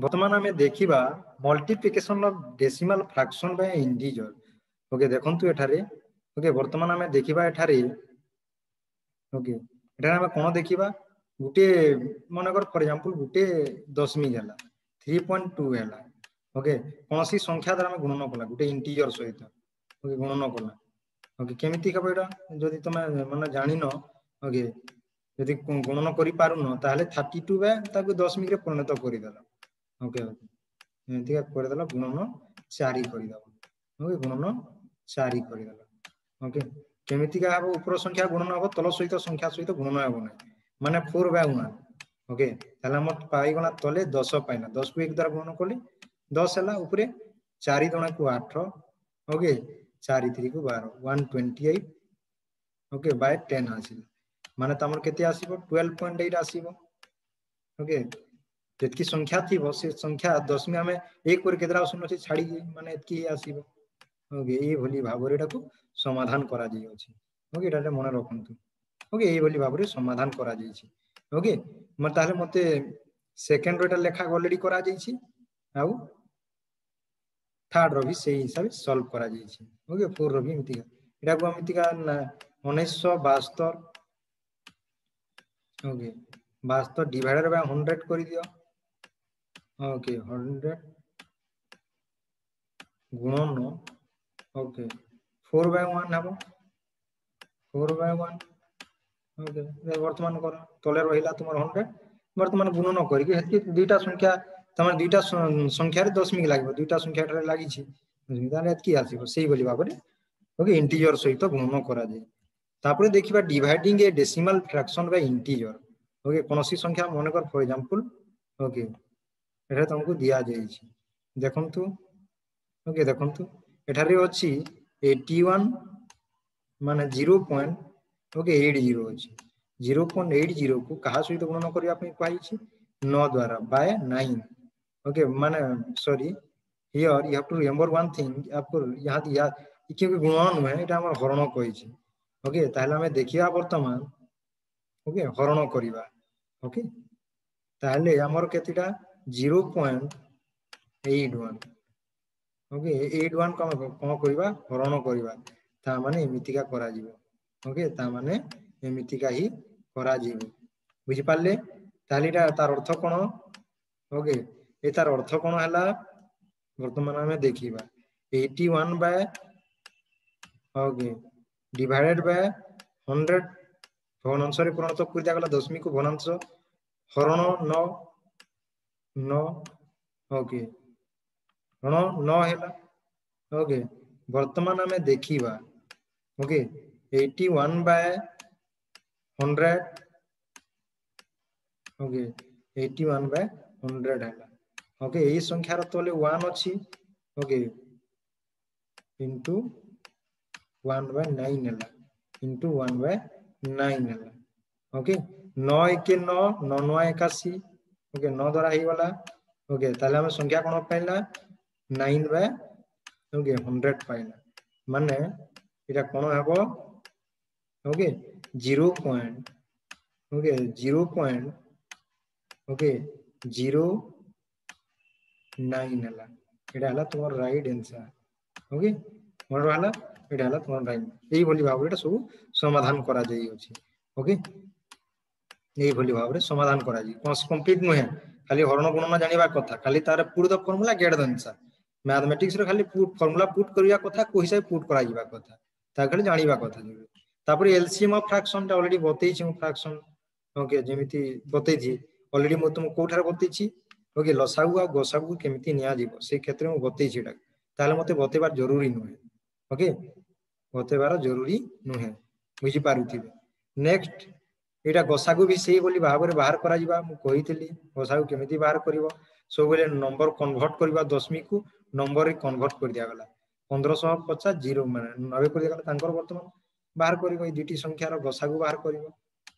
बर्तमान आम देखा multiplication of decimal fraction by integer okay देखंतु एठारे ओके बर्तमान आम देखा एठारे ओके एठारे आम कौन देखा गोटे मनकर फॉर एग्जांपल गोटे दशमिक है 3.2 है ओके कौन सी संख्या द्वारा गुणन कला गोटे इंटीजर सहित ओके गुणन कला ओके केमिति हम एटा जदि तुम माने जानि न ओके यदि गुणन करि पारुन ताहले 32 बे ताकु दशमिक रे परिणत करि देला ओके ओके एमिति कर देला गुणन 4 करि देबो ओके गुणन 4 करि देला ओके केमिति का हम ऊपर संख्या गुणन हो तल सहित संख्या सहित गुणन हो नै माने 4/1 ओके ताहले हम पाई गला तले 10 पाइना 10 को 1 द्वारा गुणन कली 10 हला ऊपरे 4 दुना को 8 ओके 4 3 को 12 128 ओके बाय 10 आसी माने तमर केते आसीबो 12.8 आसीबो ओके जेतकी संख्या थी से संख्या दशमी आमे एक पर केतरा शून्य से छाड़ी माने एतकी आसीबो ओके ए भली भाबरे एटा को समाधान करा जाई अछि ओके एटा मन रखंतु ओके ए भली भाबरे समाधान करा जाई छी ओके म ताले मते सेकंड रो एटा लेखा ऑलरेडी करा जाई छी आउ थर्ड रो भी सेही हिसाब से सॉल्व करा जाई छी ओके फोर रो भी मितिका एटा को मितिका 1972 ओके 72 डिवाइडेड बाय 100 कर दियो ओके 100 गुणन ओके 4/1 हबो 4/1 ओके वर्तमान कर तले रहिला तुमर 100 वर्तमान गुणन करिके हेतकी दुईटा संख्या तमर दुईटा संख्या रे दशमिक लागबो दुईटा संख्या रे लागि छी ताले हेतकी आसीबो सेही बोली बाबरे ओके इंटीजर सहित गुणन करा जाय तापरे देखिबा dividing a decimal fraction by integer okay कोनोसी संख्या मन कर फॉर एग्जांपल ओके एटा तुमको दिया जाय छी देखंतु ओके देखंतु एठारे अछि 81 माने 0. ओके 80 अछि 0.80 को कहा सहित गुणन करिया पे कहै छी 9 द्वारा बाय 9 ओके माने sorry here you have to remember one thing आपको यहां दिया क्योंकि गुणन है एटा हमर हरण कहै छी ओके ताहले हमें देखिया वर्तमान ओके हरण करिवा ओके ताहले हमर केतिटा 0.81 ओके 81 कोन करिवा हरण करिवा ता माने एमितिका करा जिवो ओके ता माने एमितिका ही करा जिवो बुझि पाले तालीटा तार अर्थ कोन ओके ए तार अर्थ कोन हला वर्तमान हमें देखिबा 81 बाय ओके डिवाइडेड बाय 100 भग्नांश रे परिणत कर दिया गला दशमिक को भग्नांश हरण 9 ओके हरण 9 हैला ओके वर्तमान हमें देखिबा ओके 81 बाय 100 ओके 81 बाय 100 हैला ओके ए संख्या रो तले 1 अछि ओके इनटू 1 बाय 9 हैला इनटू 1 बाय 9 हैला ओके 9 के 9 9 9 81 ओके 9 द्वारा ही वाला ओके ताले हम संख्या कोन पाइला 9 बाय ओके 100 पाइला माने एटा कोन हबो okay 0 point okay 0 point okay 0.9 हला एटा हला तुम्हार राइट आंसर ओके मोर हला एटा हला तुम्हार राइट एई बोली भाव एटा सब समाधान करा जाई अछि ओके एई बोली भाव रे समाधान करा जाई कंप्लीट न है खाली हरण गुणन जानिबा कथा खाली तार put the formula get the answer mathematics रे खाली पुट फार्मूला पुट करिया कथा को हिसाब पुट करा जिबा कथा ता खाली जानिबा कथा तापर एलसीएम ऑफ फ्रैक्शन ता ऑलरेडी बतई छी फ्रैक्शन ओके जेमिति बतई छी ऑलरेडी म तुम कोठार बतई छी ओके लसागु आ गोसागु केमिति निया जीवो से क्षेत्र में बतई छी ताले मते बतेबार जरूरी नुहे ओके बतेबार जरूरी नुहे बुझी पारुथिबे नेक्स्ट एटा गोसागु भी सेही बोली भाबरे बाहर करा जिबा मु कहितली गोसागु केमिति बाहर करिवो सब बेले नंबर कन्वर्ट करबा दशमिक को नंबर रे कन्वर्ट कर दिया गला 1550 0 माने 90 कर दिया गला तांकर वर्तमान बाहर करिवो ए दुटी संख्या रो गोसागु बाहर करिवो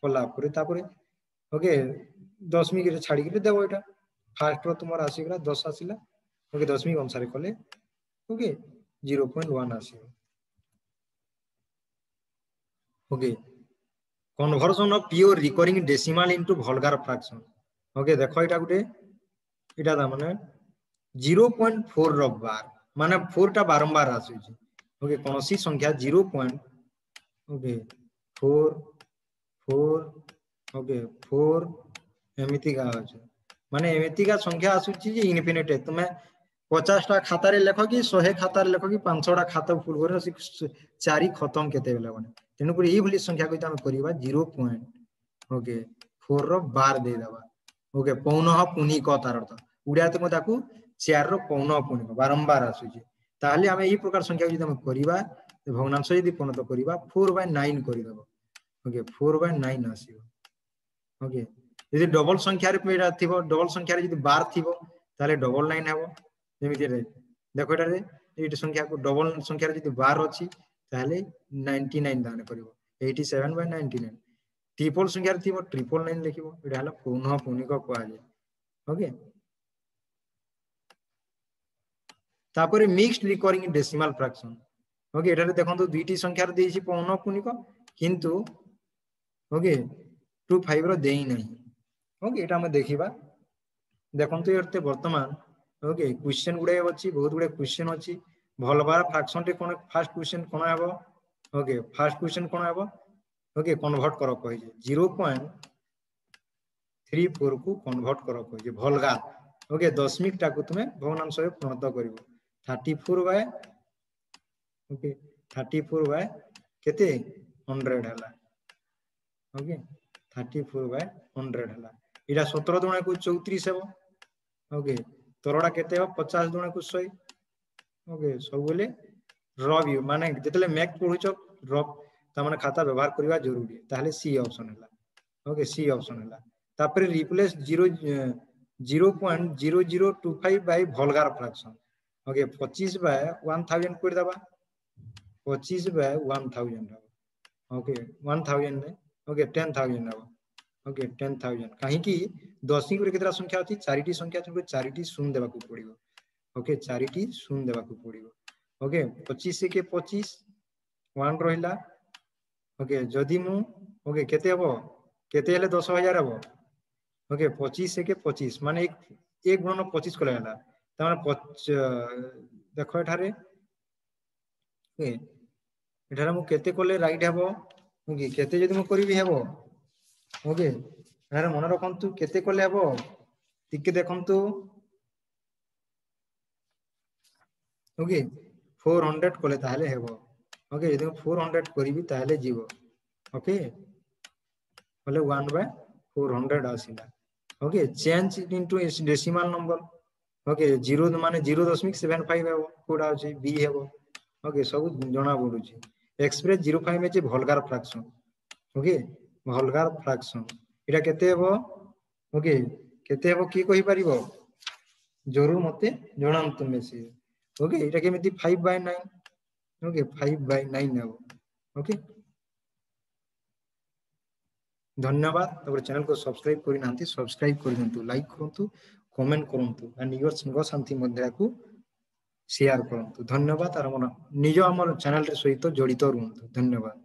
कला पुरे तापरे ओके दशमिक रे छाड़ी के देबो एटा फास्ट रो तुमर आसीगला 10 आसीला ओके दशमिक अनुसार कले ओके 0.1 आसीबो okay conversion of pure recurring decimal into vulgar fraction okay देखो एटा गुटे इटा दा माने 0.4 रो बार माने 4 टा बारंबार आसु छी ओके कोनोसी संख्या 0. ओके 4 4 ओके 4 एमिति का अछि माने एमिति का संख्या आसु छी जे इनफिनिट है तुमे 50 टा खाता रे लेखो कि 100 खाता रे लेखो कि 500 टा खाता फुल करे चारि खत्म केते बेले बने तेनु पर ई भली संख्या को हम करिबा 0. ओके 4 रो बार दे दबा ओके पौनः पुनिक तार अर्थ उडिया तो ताकू 4 रो पौनः पुनिक बारंबार आसु छी ताहले हम ई प्रकार संख्या को हम करिबा भग्नांश यदि पूर्णत करिबा 4/9 करि दबो ओके 4/9 आसीबो ओके यदि डबल संख्या रे पेडा थिबो डबल संख्या रे यदि बार थिबो ताले डबल 9 हेबो जेमिति रे देखो एटा रे एटी संख्या को डबल संख्या रे यदि बार अछि ताले 99 दान करिवो 87/99 ट्रिपल संख्या रे थिबो 999 लिखिबो एटा हला पुनः पुनिक कोआ जे ओके तापरे mixed recurring decimal fraction okay एटा रे देखंतु दुईटी संख्या रे देछि पुनः पुनिक किंतु ओके 25 रो देई नहीं ओके एटा हम देखिबा देखंतु एते वर्तमान ओके क्वेश्चन गुडे अछि बहुत गुडे क्वेश्चन अछि भलबार फ्रैक्शन रे कोन फर्स्ट क्वेश्चन कोन हेबो ओके फर्स्ट क्वेश्चन कोन हेबो ओके कन्वर्ट करो कहि 0.34 को कन्वर्ट करो कहि भलगा ओके दशमिक टा को तुमे भग्नांश रे पूर्णत करिवो 34 बाय ओके 34 बाय केते 100 हला ओके 34 बाय 100 हला इडा 17 दुना को 34 हेबो ओके तोरडा केते हो 50 दुना को 100 ओके सब बोले रब यू माने जेतले मैथ पढुचो रब ता माने खाता व्यवहार करबा जरूरी ताहले सी ऑप्शन हला ओके सी ऑप्शन हला तापरे replace 0.0025 by vulgar fraction okay 25 by 1000 कर दबा 25 बाय 1000 ओके 1000 ने ओके 10000 हबो ओके 10000 काहे की दशमिक रे केतरा संख्या अछि चारिटी संख्या अछि चारिटी शून्य देबा को पड़िबो ओके चारिटी शून्य देबा को पड़िबो ओके 25 से के 25 1 रहिला ओके जदी मु ओके केते हबो केते हेले 10000 हबो ओके 25 से के 25 माने एक गुणन 25 को लागला त माने देखो एठारे ओके एठारे मु केते कोले राइट हबो ओके केते जदी मु करिवि हबो ओके एठारे मन रखंतु केते कोले हबो टिके देखंतु ओके 400 कोले ताहले हेबो ओके यदि 400 करिवि ताहले जीवो ओके बोले 1/400 आसीला okay change into decimal number okay 0 माने 0.75 हेबो कोडा अछि बी हेबो ओके सब जणा पडुची एक्सप्रेस 05 में जे वल्गार फ्रैक्शन ओके वल्गार फ्रैक्शन एटा केते हेबो ओके केते हेबो की कहि परिबो जरूर मते जणांतु मेसेज ओके एटा केमिति 5/9 ओके 5/9 हेबो ओके धन्यवाद तब चैनल को सब्सक्राइब करि नांती सब्सक्राइब कर दंतु लाइक करंतु कमेंट करंतु आ निगर संग शांति मध्य को शेयर करंतु धन्यवाद आर मन निज हमर चैनल रे सहित जड़ित रहंतु धन्यवाद।